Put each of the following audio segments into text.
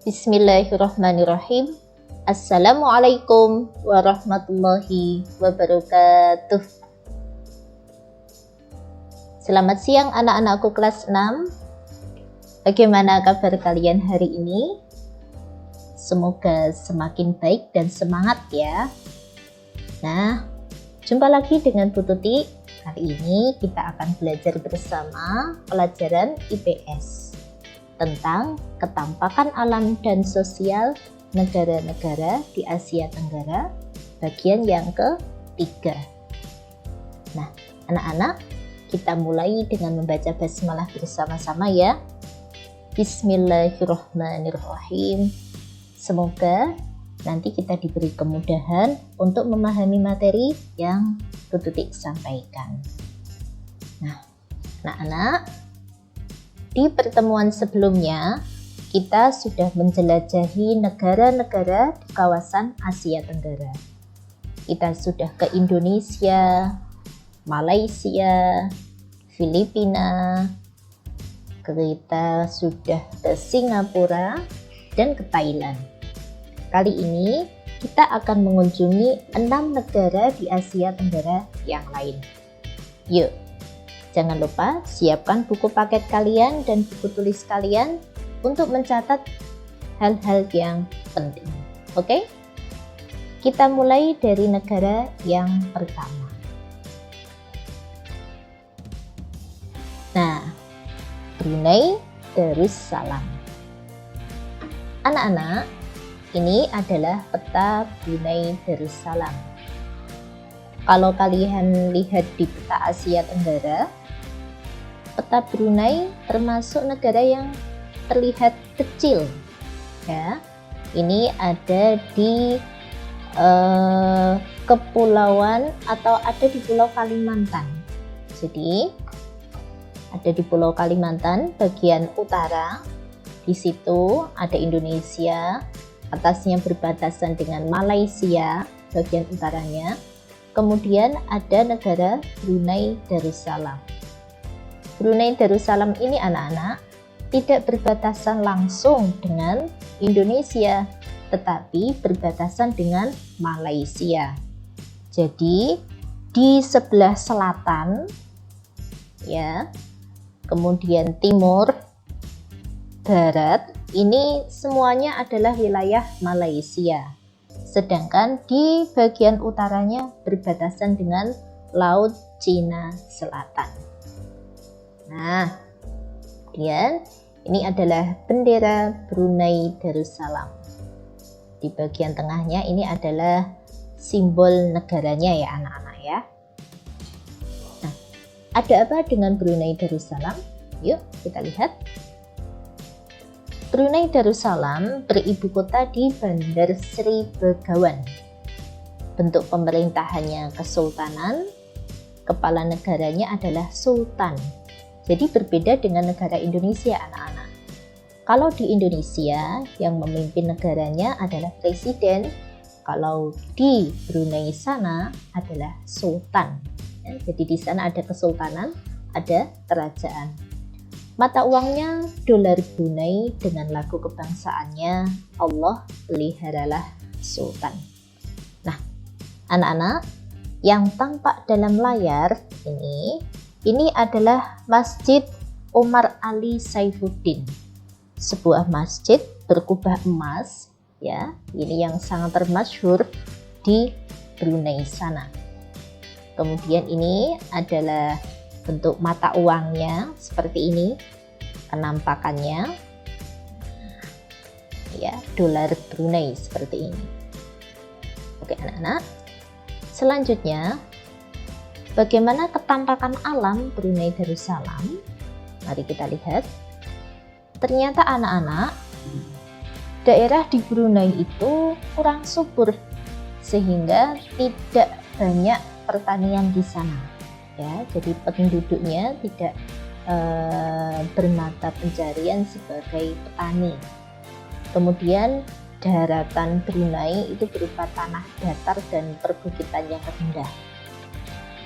Bismillahirrahmanirrahim. Assalamualaikum warahmatullahi wabarakatuh. Selamat siang anak-anakku kelas 6. Bagaimana kabar kalian hari ini? Semoga semakin baik dan semangat ya. Nah, jumpa lagi dengan Bu Tuti. Hari ini kita akan belajar bersama pelajaran IPS tentang ketampakan alam dan sosial negara-negara di Asia Tenggara, bagian yang ketiga. Nah, anak-anak, kita mulai dengan membaca basmalah bersama-sama ya. Bismillahirrahmanirrahim. Semoga nanti kita diberi kemudahan untuk memahami materi yang Bu Tuti sampaikan. Nah, anak-anak, di pertemuan sebelumnya, kita sudah menjelajahi negara-negara di kawasan Asia Tenggara. Kita sudah ke Indonesia, Malaysia, Filipina, kita sudah ke Singapura, dan ke Thailand. Kali ini, kita akan mengunjungi 6 negara di Asia Tenggara yang lain. Yuk! Jangan lupa siapkan buku paket kalian dan buku tulis kalian untuk mencatat hal-hal yang penting. Oke? Kita mulai dari negara yang pertama. Nah, Brunei Darussalam. Anak-anak, ini adalah peta Brunei Darussalam. Kalau kalian lihat di peta Asia Tenggara, peta Brunei termasuk negara yang terlihat kecil ya. Ini ada di kepulauan atau ada di Pulau Kalimantan. Jadi ada di Pulau Kalimantan bagian utara. Di situ ada Indonesia, atasnya berbatasan dengan Malaysia bagian utaranya. Kemudian ada negara Brunei Darussalam. Brunei Darussalam ini anak-anak tidak berbatasan langsung dengan Indonesia, tetapi berbatasan dengan Malaysia. Jadi di sebelah selatan ya, kemudian timur, barat, ini semuanya adalah wilayah Malaysia. Sedangkan di bagian utaranya berbatasan dengan Laut Cina Selatan. Nah, kemudian ini adalah bendera Brunei Darussalam. Di bagian tengahnya ini adalah simbol negaranya ya anak-anak ya. Nah, ada apa dengan Brunei Darussalam? Yuk kita lihat. Brunei Darussalam beribu kota di Bandar Sri Begawan. Bentuk pemerintahannya kesultanan, kepala negaranya adalah sultan. Jadi berbeda dengan negara Indonesia anak-anak. Kalau di Indonesia yang memimpin negaranya adalah presiden, kalau di Brunei sana adalah sultan. Ya, jadi di sana ada kesultanan, ada kerajaan. Mata uangnya dolar Brunei dengan lagu kebangsaannya Allah peliharalah sultan. Nah, anak-anak, yang tampak dalam layar ini adalah Masjid Omar Ali Saifuddin, sebuah masjid berkubah emas ya, ini yang sangat termasyhur di Brunei sana. Kemudian ini adalah bentuk mata uangnya seperti ini penampakannya ya, dolar Brunei seperti ini. Oke anak-anak, selanjutnya bagaimana ketampakan alam Brunei Darussalam? Mari kita lihat. Ternyata anak-anak, daerah di Brunei itu kurang subur sehingga tidak banyak pertanian di sana. Ya, jadi penduduknya tidak bermata pencarian sebagai petani. Kemudian daratan Brunei itu berupa tanah datar dan perbukitan yang rendah.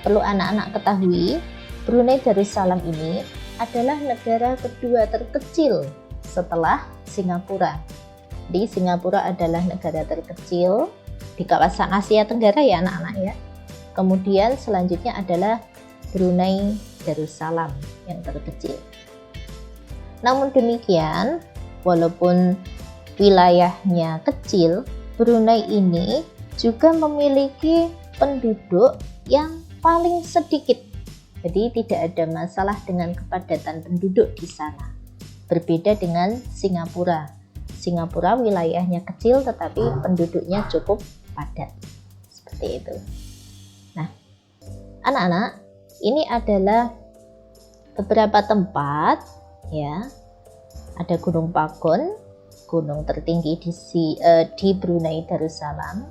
Perlu anak-anak ketahui, Brunei Darussalam ini adalah negara kedua terkecil setelah Singapura. Di Singapura adalah negara terkecil di kawasan Asia Tenggara ya anak-anak ya. Kemudian selanjutnya adalah Brunei Darussalam yang terkecil. Namun demikian, walaupun wilayahnya kecil, Brunei ini juga memiliki penduduk yang paling sedikit. Jadi tidak ada masalah dengan kepadatan penduduk di sana. Berbeda dengan Singapura. Singapura wilayahnya kecil tetapi penduduknya cukup padat. Seperti itu. Nah, anak-anak, ini adalah beberapa tempat ya. Ada Gunung Pagon, gunung tertinggi di Brunei Darussalam.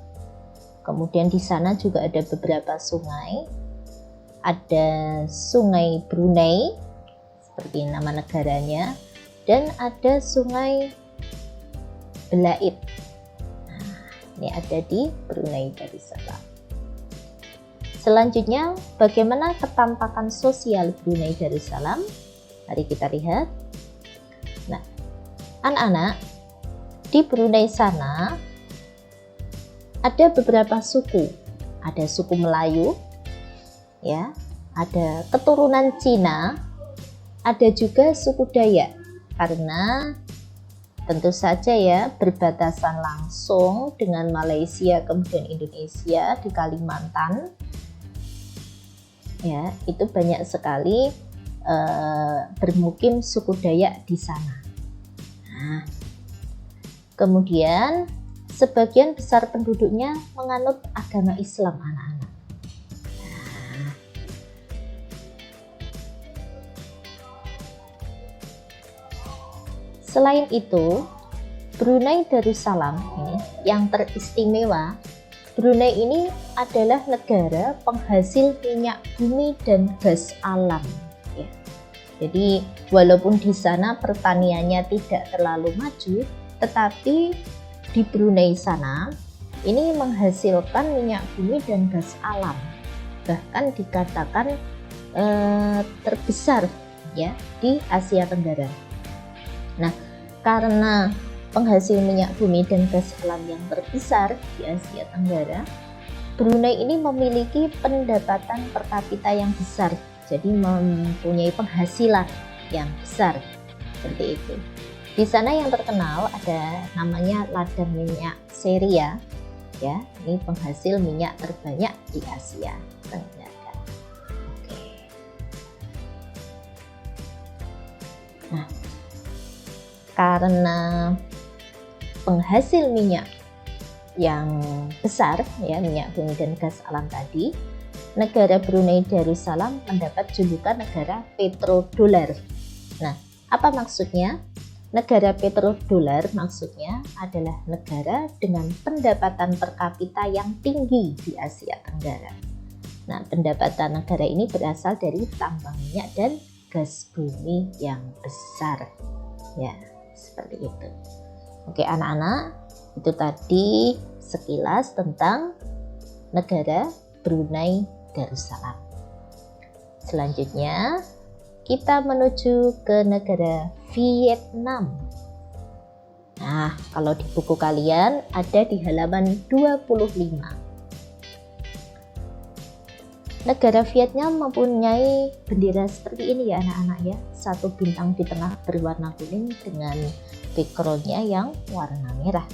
Kemudian di sana juga ada beberapa sungai. Ada Sungai Brunei seperti nama negaranya, dan ada Sungai Belait. Nah, ini ada di Brunei Darussalam. Selanjutnya, bagaimana ketampakan sosial Brunei Darussalam? Mari kita lihat. Nah, anak-anak, di Brunei sana ada beberapa suku. Ada suku Melayu, ya, ada keturunan Cina, ada juga suku Dayak. Karena tentu saja ya berbatasan langsung dengan Malaysia kemudian Indonesia di Kalimantan. Ya, itu banyak sekali bermukim suku Dayak di sana. Nah, kemudian sebagian besar penduduknya menganut agama Islam, anak-anak. Nah, selain itu, Brunei Darussalam ini yang teristimewa. Brunei ini adalah negara penghasil minyak bumi dan gas alam. Ya. Jadi walaupun di sana pertaniannya tidak terlalu maju, tetapi di Brunei sana ini menghasilkan minyak bumi dan gas alam. Bahkan dikatakan terbesar ya di Asia Tenggara. Nah, karena penghasil minyak bumi dan gas alam yang terbesar di Asia Tenggara, Brunei ini memiliki pendapatan per kapita yang besar, jadi mempunyai penghasilan yang besar seperti itu. Di sana yang terkenal ada namanya ladang minyak Seria, ya, ini penghasil minyak terbanyak di Asia Tenggara. Oke. Nah, karena penghasil minyak yang besar ya, minyak bumi dan gas alam tadi, negara Brunei Darussalam mendapat julukan negara petrodolar. Nah, apa maksudnya? Negara petrodolar maksudnya adalah negara dengan pendapatan per kapita yang tinggi di Asia Tenggara. Nah, pendapatan negara ini berasal dari tambang minyak dan gas bumi yang besar. Ya, seperti itu. Oke anak-anak, itu tadi sekilas tentang negara Brunei Darussalam. Selanjutnya kita menuju ke negara Vietnam. Nah, kalau di buku kalian ada di halaman 25. Negara Vietnam mempunyai bendera seperti ini ya anak-anak ya. Satu bintang di tengah berwarna kuning dengan backgroundnya yang warna merah.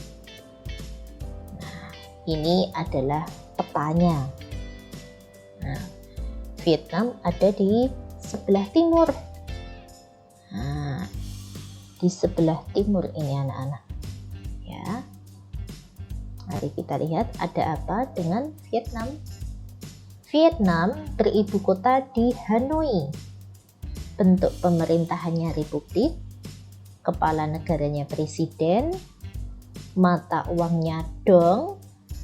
Nah, ini adalah petanya. Nah, Vietnam ada di sebelah timur. Nah, di sebelah timur ini anak-anak. Ya. Mari kita lihat ada apa dengan Vietnam. Vietnam beribu kota di Hanoi. Bentuk pemerintahannya republik. Kepala negaranya presiden, mata uangnya dong,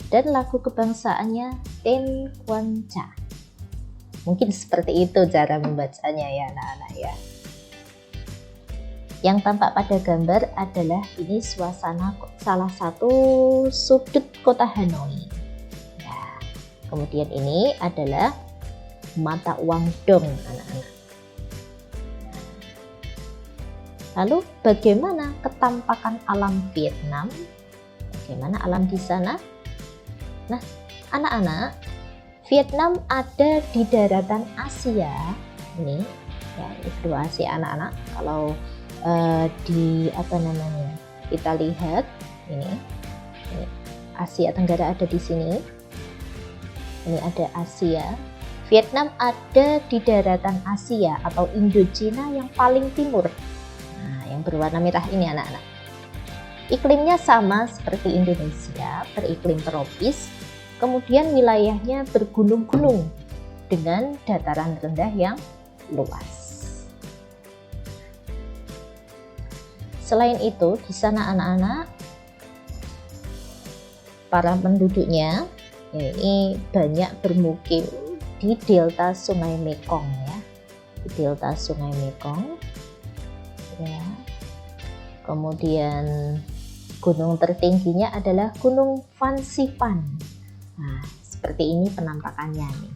dan lagu kebangsaannya Ten Quan Cha. Mungkin seperti itu cara membacanya ya anak-anak ya. Yang tampak pada gambar adalah ini suasana salah satu sudut kota Hanoi. Ya, kemudian ini adalah mata uang dong anak-anak. Lalu bagaimana ketampakan alam Vietnam? Bagaimana alam di sana? Nah, anak-anak, Vietnam ada di daratan Asia. Ini ya, di benua Asia anak-anak. Kalau kita lihat ini Asia Tenggara ada di sini. Ini ada Asia. Vietnam ada di daratan Asia atau Indochina yang paling timur. Nah, yang berwarna merah ini anak-anak. Iklimnya sama seperti Indonesia, beriklim tropis. Kemudian wilayahnya bergunung-gunung dengan dataran rendah yang luas. Selain itu, di sana anak-anak, para penduduknya ini banyak bermukim di delta Sungai Mekong ya, di delta Sungai Mekong. Ya. Kemudian gunung tertingginya adalah Gunung Phan Xipang. Nah, seperti ini penampakannya nih.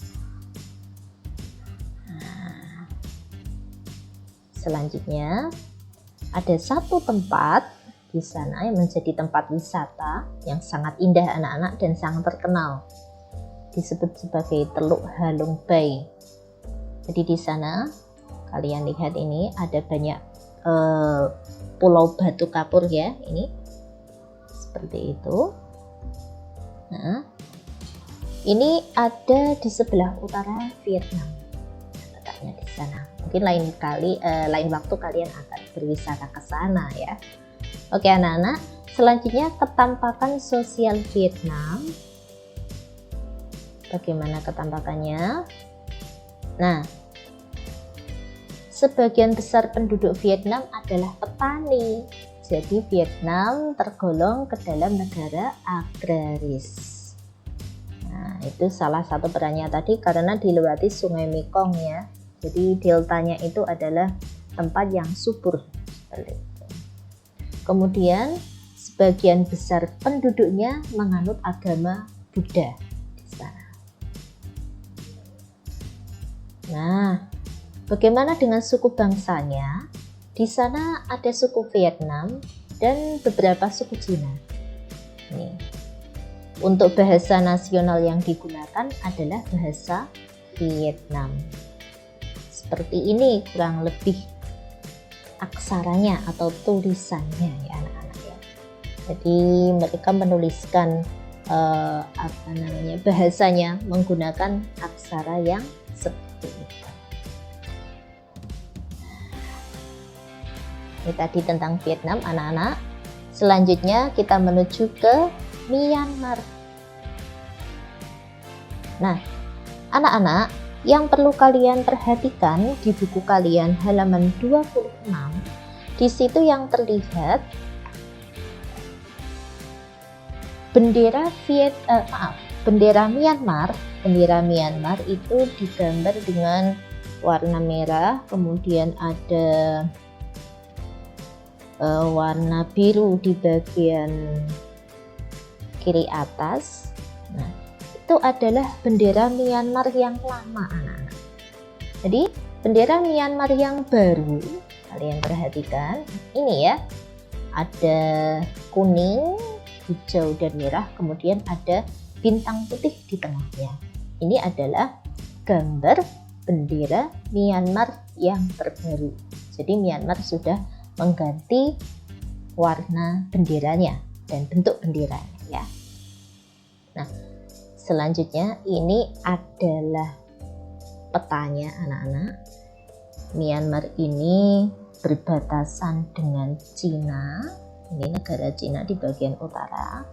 Nah, selanjutnya ada satu tempat di sana yang menjadi tempat wisata yang sangat indah anak-anak dan sangat terkenal. Disebut sebagai Teluk Halong Bay. Jadi di sana kalian lihat ini ada banyak pulau batu kapur ya, ini seperti itu. Nah, ini ada di sebelah utara Vietnam, letaknya di sana. Mungkin lain waktu kalian akan berwisata ke sana ya. Oke anak-anak, selanjutnya ketampakan sosial Vietnam. Bagaimana ketampakannya? Nah, sebagian besar penduduk Vietnam adalah petani. Jadi Vietnam tergolong ke dalam negara agraris. Nah, itu salah satu perannya tadi karena dilewati Sungai Mekong ya. Jadi deltanya itu adalah tempat yang subur. Kemudian sebagian besar penduduknya menganut agama Buddha di sana. Nah, bagaimana dengan suku bangsanya? Di sana ada suku Vietnam dan beberapa suku Cina. Nih. Untuk bahasa nasional yang digunakan adalah bahasa Vietnam. Seperti ini kurang lebih aksaranya atau tulisannya ya anak-anak ya. Jadi mereka menuliskan bahasanya menggunakan aksara yang seperti itu. Ini tadi tentang Vietnam anak-anak. Selanjutnya kita menuju ke Myanmar. Nah, anak-anak, yang perlu kalian perhatikan di buku kalian halaman 26, di situ yang terlihat bendera Myanmar. Bendera Myanmar itu digambar dengan warna merah, kemudian ada warna biru di bagian kiri atas. Nah, itu adalah bendera Myanmar yang lama anak-anak. Jadi bendera Myanmar yang baru kalian perhatikan ini ya, ada kuning, hijau dan merah, kemudian ada bintang putih di tengahnya. Ini adalah gambar bendera Myanmar yang terbaru. Jadi Myanmar sudah mengganti warna benderanya dan bentuk benderanya ya. Nah, selanjutnya ini adalah petanya anak-anak. Myanmar ini berbatasan dengan Cina. Ini negara Cina di bagian utara.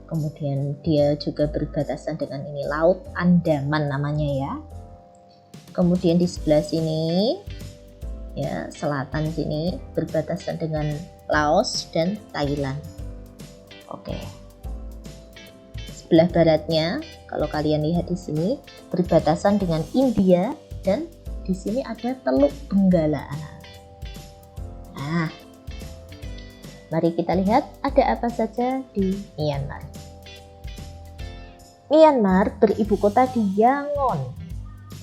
Kemudian dia juga berbatasan dengan ini Laut Andaman namanya ya. Kemudian di sebelah sini ya, selatan sini berbatasan dengan Laos dan Thailand. Oke. Sebelah baratnya, kalau kalian lihat di sini, berbatasan dengan India dan di sini ada Teluk Benggala. Nah, mari kita lihat ada apa saja di Myanmar. Myanmar beribu kota di Yangon,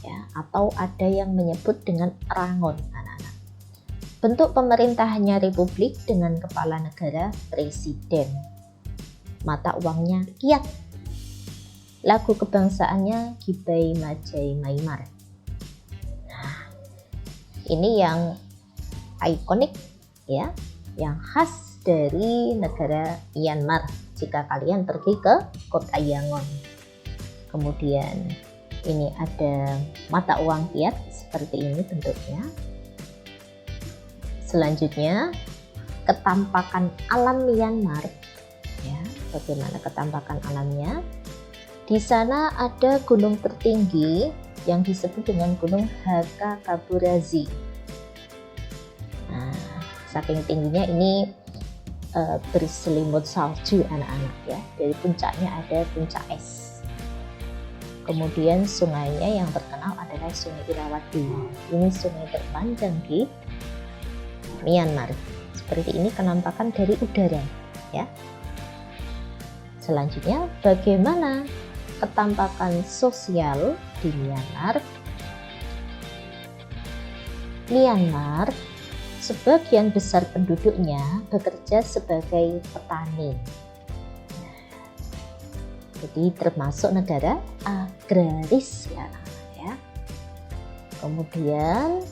ya, atau ada yang menyebut dengan Rangon, anak-anak. Bentuk pemerintahannya republik dengan kepala negara presiden. Mata uangnya kyat. Lagu kebangsaannya Gibai Majai Maimar. Nah, ini yang ikonik ya, yang khas dari negara Myanmar jika kalian pergi ke kota Yangon. Kemudian ini ada mata uang kyat seperti ini bentuknya. Selanjutnya ketampakan alam Myanmar ya, bagaimana ketampakan alamnya. Di sana ada gunung tertinggi yang disebut dengan Gunung Hakakaburazi. Nah, saking tingginya ini berselimut salju anak-anak ya. Dari puncaknya ada puncak es. Kemudian sungainya yang terkenal adalah Sungai Irrawaddy. Ini sungai terpanjang di Myanmar. Seperti ini penampakan dari udara ya. Selanjutnya bagaimana ketampakan sosial di Myanmar? Myanmar sebagian besar penduduknya bekerja sebagai petani. Jadi termasuk negara agraris ya. Kemudian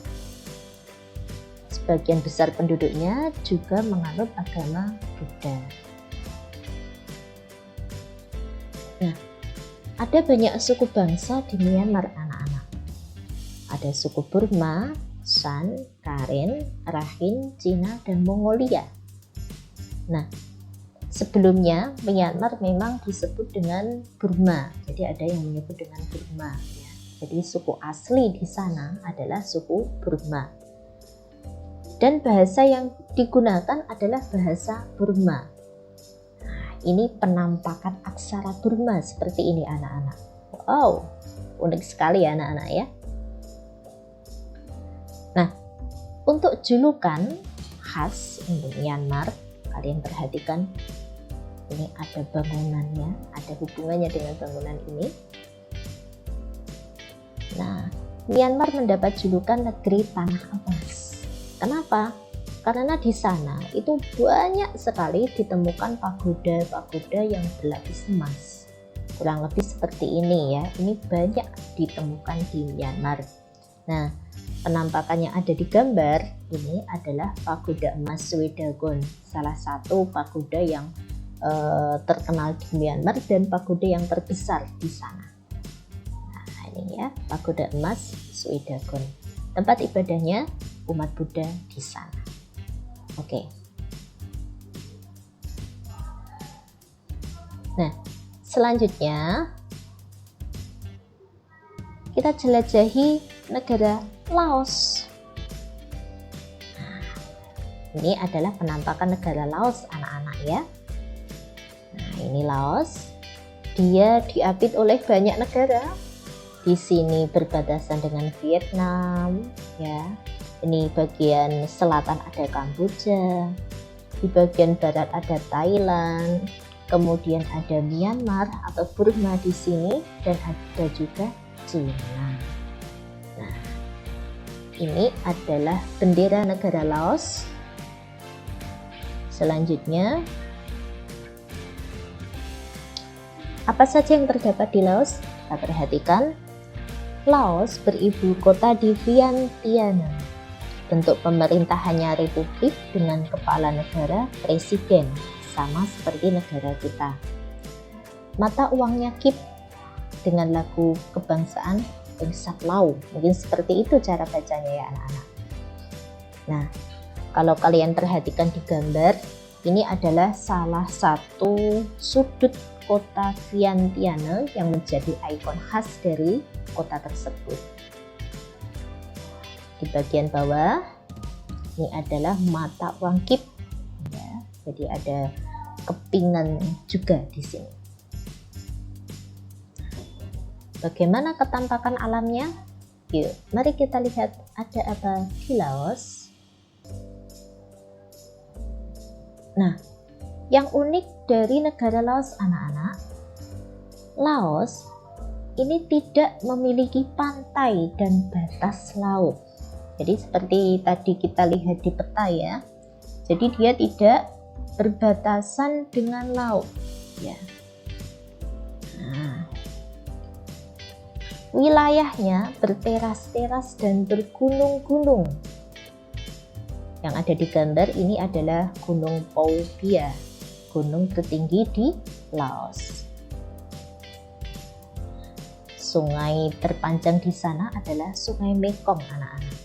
sebagian besar penduduknya juga menganut agama Buddha. Nah, ada banyak suku bangsa di Myanmar anak-anak. Ada suku Burma, Shan, Karen, Rakhine, Cina, dan Mongolia. Nah, sebelumnya Myanmar memang disebut dengan Burma. Jadi ada yang menyebut dengan Burma. Ya. Jadi suku asli di sana adalah suku Burma. Dan bahasa yang digunakan adalah bahasa Burma. Nah, ini penampakan aksara Burma seperti ini anak-anak. Wow, unik sekali ya anak-anak ya. Nah, untuk julukan khas untuk Myanmar, kalian perhatikan ini ada bangunannya, ada hubungannya dengan bangunan ini. Nah, Myanmar mendapat julukan negeri tanah emas. Kenapa? Karena di sana itu banyak sekali ditemukan pagoda-pagoda yang berlapis emas. Kurang lebih seperti ini ya. Ini banyak ditemukan di Myanmar. Nah, penampakan yang ada di gambar ini adalah pagoda emas Swedagon, salah satu pagoda yang terkenal di Myanmar dan pagoda yang terbesar di sana. Nah, ini ya, pagoda emas Swedagon. Tempat ibadahnya umat Buddha di sana. Oke. Nah, selanjutnya kita jelajahi negara Laos. Nah, ini adalah penampakan negara Laos anak-anak ya. Nah, ini Laos. Dia diapit oleh banyak negara. Di sini berbatasan dengan Vietnam ya. Ini bagian selatan ada Kamboja, di bagian barat ada Thailand, kemudian ada Myanmar atau Burma di sini, dan ada juga Cina. Nah, ini adalah bendera negara Laos. Selanjutnya, apa saja yang terdapat di Laos? Kita perhatikan, Laos beribu kota di Vientiane. Bentuk pemerintahannya republik dengan kepala negara presiden, sama seperti negara kita. Mata uangnya kip dengan lagu kebangsaan Pengsat Lau. Mungkin seperti itu cara bacanya ya anak-anak. Nah, kalau kalian perhatikan di gambar, ini adalah salah satu sudut kota Vientiane yang menjadi ikon khas dari kota tersebut. Di bagian bawah ini adalah mata uang kip ya, jadi ada kepingan juga di sini. Bagaimana ketampakan alamnya? Yuk, mari kita lihat ada apa di Laos. Nah, yang unik dari negara Laos anak-anak, Laos ini tidak memiliki pantai dan batas laut. Jadi seperti tadi kita lihat di peta ya. Jadi dia tidak berbatasan dengan laut ya. Nah, wilayahnya berteras-teras dan bergunung-gunung. Yang ada di gambar ini adalah Gunung Pho Bia, gunung tertinggi di Laos. Sungai terpanjang di sana adalah Sungai Mekong, anak-anak.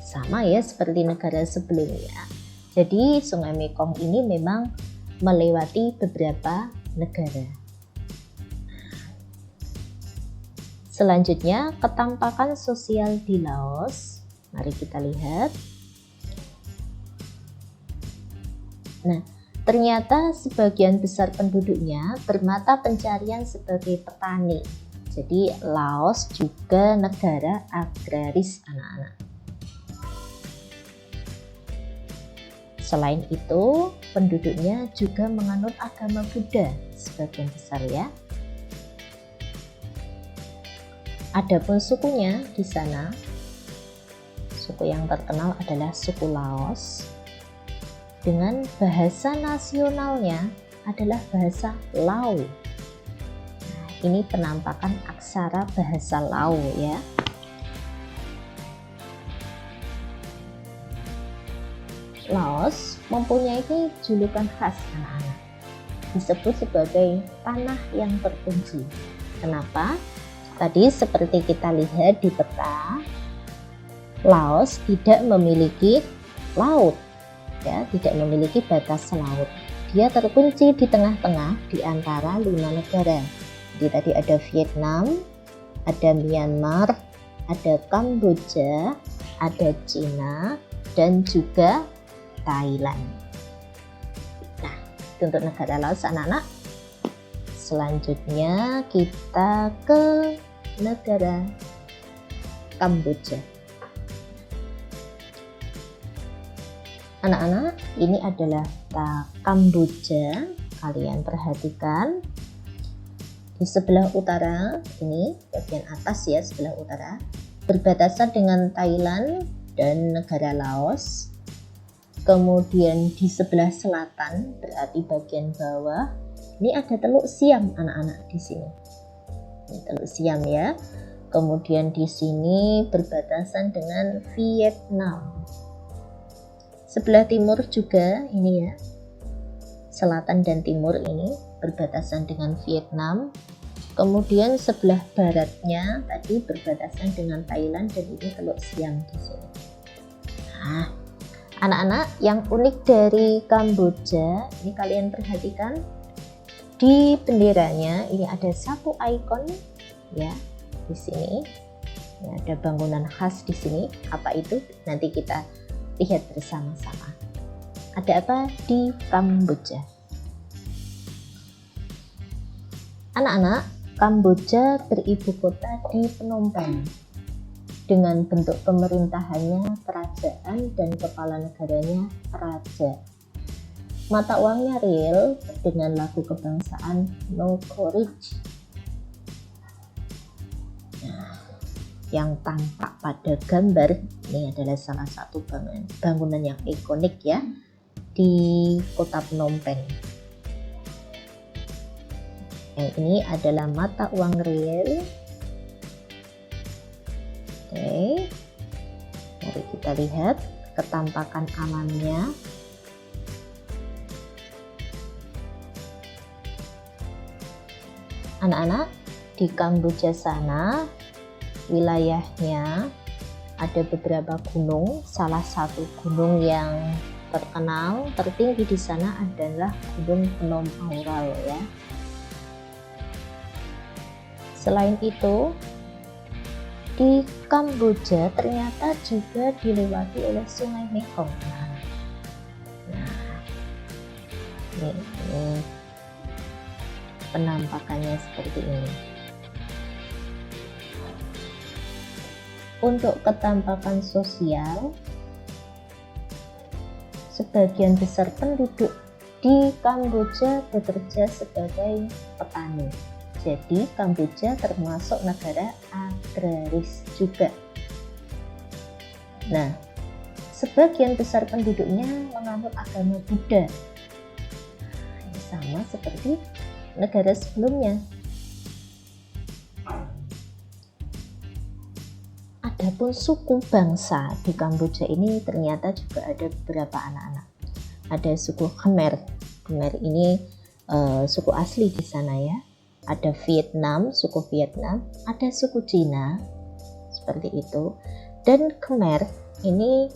Sama ya seperti negara sebelumnya. Jadi Sungai Mekong ini memang melewati beberapa negara. Selanjutnya, ketampakan sosial di Laos. Mari kita lihat. Nah, ternyata sebagian besar penduduknya bermata pencarian sebagai petani. Jadi Laos juga negara agraris, anak-anak. Selain itu, penduduknya juga menganut agama Buddha sebagian besar ya. Adapun sukunya di sana, suku yang terkenal adalah suku Laos. Dengan bahasa nasionalnya adalah bahasa Lao. Nah, ini penampakan aksara bahasa Lao ya. Laos mempunyai julukan khas, anak-anak. Disebut sebagai tanah yang terkunci. Kenapa? Tadi seperti kita lihat di peta, Laos tidak memiliki laut. Ya, tidak memiliki batas laut. Dia terkunci di tengah-tengah di antara 5 negara. Jadi tadi ada Vietnam, ada Myanmar, ada Kamboja, ada Cina, dan juga Thailand. Nah, itu untuk negara Laos, anak-anak. Selanjutnya kita ke negara Kamboja. Anak-anak, ini adalah Kamboja. Kalian perhatikan di sebelah utara, ini bagian atas ya, sebelah utara, berbatasan dengan Thailand dan negara Laos. Kemudian di sebelah selatan, berarti bagian bawah, ini ada Teluk Siam, anak-anak di sini. Ini Teluk Siam ya. Kemudian di sini berbatasan dengan Vietnam. Sebelah timur juga ini ya, selatan dan timur ini berbatasan dengan Vietnam. Kemudian sebelah baratnya tadi berbatasan dengan Thailand dan ini Teluk Siam di sini. Nah, anak-anak, yang unik dari Kamboja ini kalian perhatikan di benderanya ini ada satu ikon ya di sini. Ini ada bangunan khas di sini. Apa itu? Nanti kita lihat bersama-sama. Ada apa di Kamboja? Anak-anak, Kamboja beribu kota di Phnom Penh. Dengan bentuk pemerintahannya kerajaan dan kepala negaranya raja. Mata uangnya riel dengan lagu kebangsaan Nokorij. Yang tampak pada gambar ini adalah salah satu bangunan yang ikonik ya di kota Phnom Penh. Yang ini adalah mata uang riel. Oke, mari kita lihat ketampakan alamnya. Anak-anak, di Kamboja sana wilayahnya ada beberapa gunung. Salah satu gunung yang terkenal tertinggi di sana adalah Gunung Phnom Aural ya. Selain itu, di Kamboja ternyata juga dilewati oleh Sungai Mekong. Nah, ini penampakannya seperti ini. Untuk ketampakan sosial, sebagian besar penduduk di Kamboja bekerja sebagai petani. Jadi Kamboja termasuk negara agraris juga. Nah, sebagian besar penduduknya menganut agama Buddha. Ini sama seperti negara sebelumnya. Adapun suku bangsa di Kamboja ini ternyata juga ada beberapa anak-anak. Ada suku Khmer. Khmer ini suku asli di sana ya. Ada Vietnam, suku Vietnam, ada suku Cina, seperti itu. Dan Khmer ini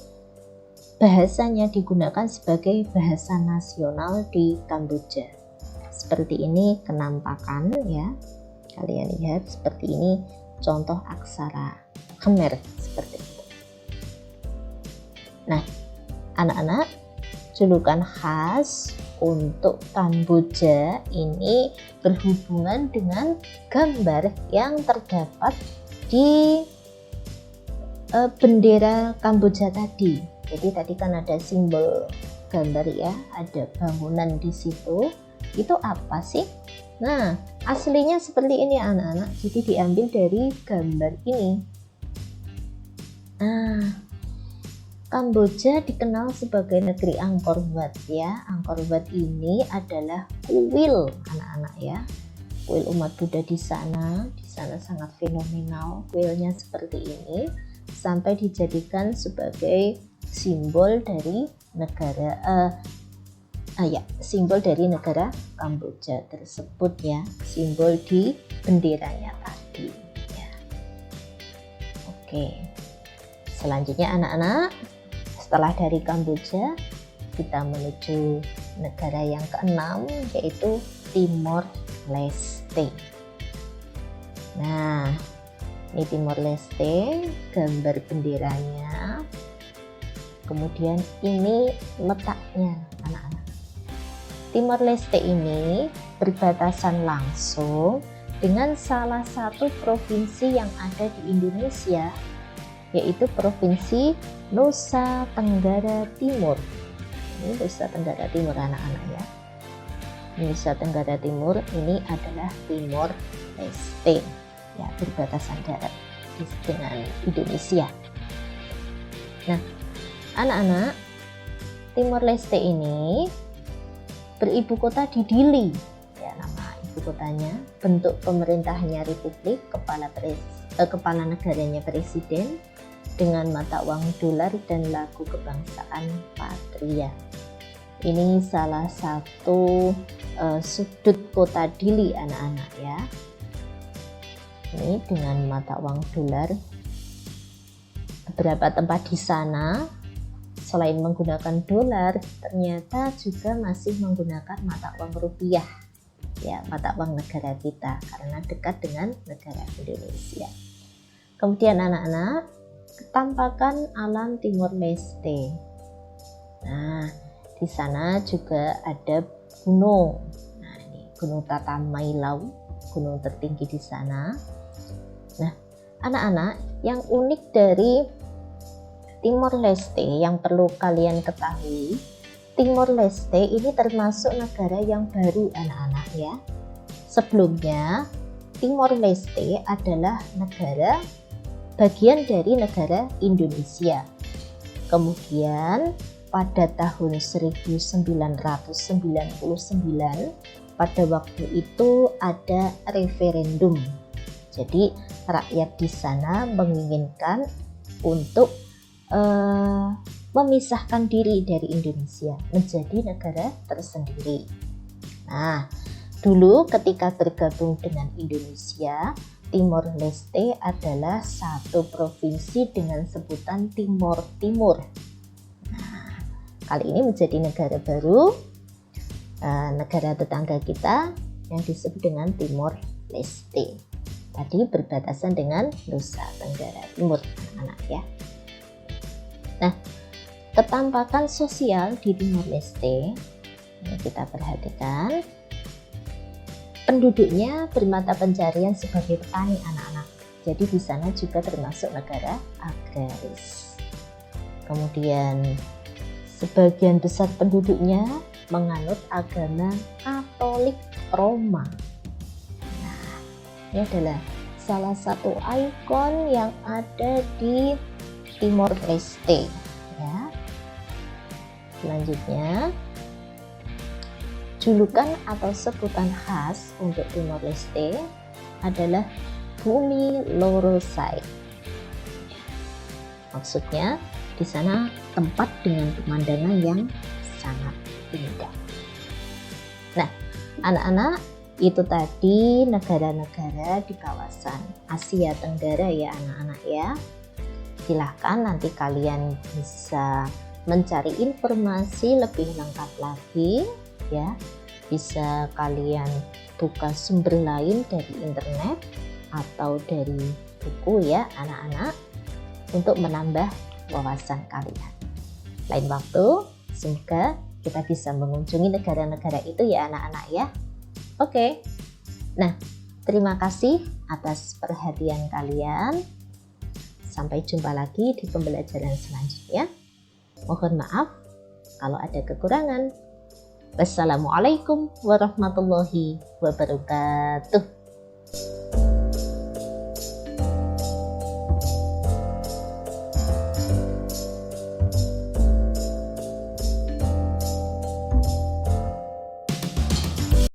bahasanya digunakan sebagai bahasa nasional di Kamboja. Seperti ini kenampakan ya. Kalian lihat seperti ini contoh aksara Khmer seperti itu. Nah, anak-anak, julukan khas untuk Kamboja ini berhubungan dengan gambar yang terdapat di bendera Kamboja tadi. Jadi tadi kan ada simbol gambar ya, ada bangunan di situ. Itu apa sih? Nah, aslinya seperti ini anak-anak. Jadi diambil dari gambar ini. Nah, Kamboja dikenal sebagai negeri Angkor Wat ya. Angkor Wat ini adalah kuil anak-anak ya. Kuil umat Buddha di sana sangat fenomenal. Kuilnya seperti ini sampai dijadikan sebagai simbol dari negara simbol dari negara Kamboja tersebut ya. Simbol di benderanya tadi ya. Oke. Selanjutnya anak-anak, setelah dari Kamboja, kita menuju negara yang keenam, yaitu Timor Leste. Nah, ini Timor Leste, gambar benderanya. Kemudian ini letaknya, anak-anak. Timor Leste ini berbatasan langsung dengan salah satu provinsi yang ada di Indonesia, yaitu Provinsi Nusa Tenggara Timur. Ini Nusa Tenggara Timur anak-anak ya. Nusa Tenggara Timur ini adalah Timor Leste ya, berbatasan darat dengan Indonesia. Nah, anak-anak, Timor Leste ini beribu kota di Dili ya, nama ibu kotanya. Bentuk pemerintahnya republik, kepala negaranya presiden, dengan mata uang dolar dan lagu kebangsaan Patria. Ini salah satu sudut kota Dili anak-anak ya. Ini dengan mata uang dolar. Beberapa tempat di sana selain menggunakan dolar, ternyata juga masih menggunakan mata uang rupiah ya, mata uang negara kita, karena dekat dengan negara Indonesia. Kemudian anak-anak, ketampakan alam Timor Leste. Nah, di sana juga ada gunung. Nah, ini Gunung Tatamailau, gunung tertinggi di sana. Nah, anak-anak, yang unik dari Timor Leste yang perlu kalian ketahui, Timor Leste ini termasuk negara yang baru anak-anak ya. Sebelumnya, Timor Leste adalah negara bagian dari negara Indonesia. Kemudian pada tahun 1999 pada waktu itu ada referendum. Jadi rakyat di sana menginginkan untuk memisahkan diri dari Indonesia menjadi negara tersendiri. Nah, dulu ketika bergabung dengan Indonesia, Timor Leste adalah satu provinsi dengan sebutan Timor Timur. Nah, kali ini menjadi negara baru, negara tetangga kita yang disebut dengan Timor Leste. Tadi berbatasan dengan Nusa Tenggara Timur, anak-anak ya. Nah, ketampakan sosial di Timor Leste, ini kita perhatikan. Penduduknya bermata pencarian sebagai petani anak-anak. Jadi di sana juga termasuk negara agraris. Kemudian sebagian besar penduduknya menganut agama Katolik Roma. Nah, ini adalah salah satu ikon yang ada di Timor Leste ya. Selanjutnya, julukan atau sebutan khas untuk Timor Leste adalah Bumi Lorosai. Maksudnya di sana tempat dengan pemandangan yang sangat indah. Nah, anak-anak, itu tadi negara-negara di kawasan Asia Tenggara ya anak-anak ya. Silahkan nanti kalian bisa mencari informasi lebih lengkap lagi ya. Bisa kalian buka sumber lain dari internet atau dari buku ya anak-anak untuk menambah wawasan kalian. Lain waktu, semoga kita bisa mengunjungi negara-negara itu ya anak-anak ya. Oke. Nah, terima kasih atas perhatian kalian. Sampai jumpa lagi di pembelajaran selanjutnya. Mohon maaf kalau ada kekurangan. Wassalamualaikum warahmatullahi wabarakatuh.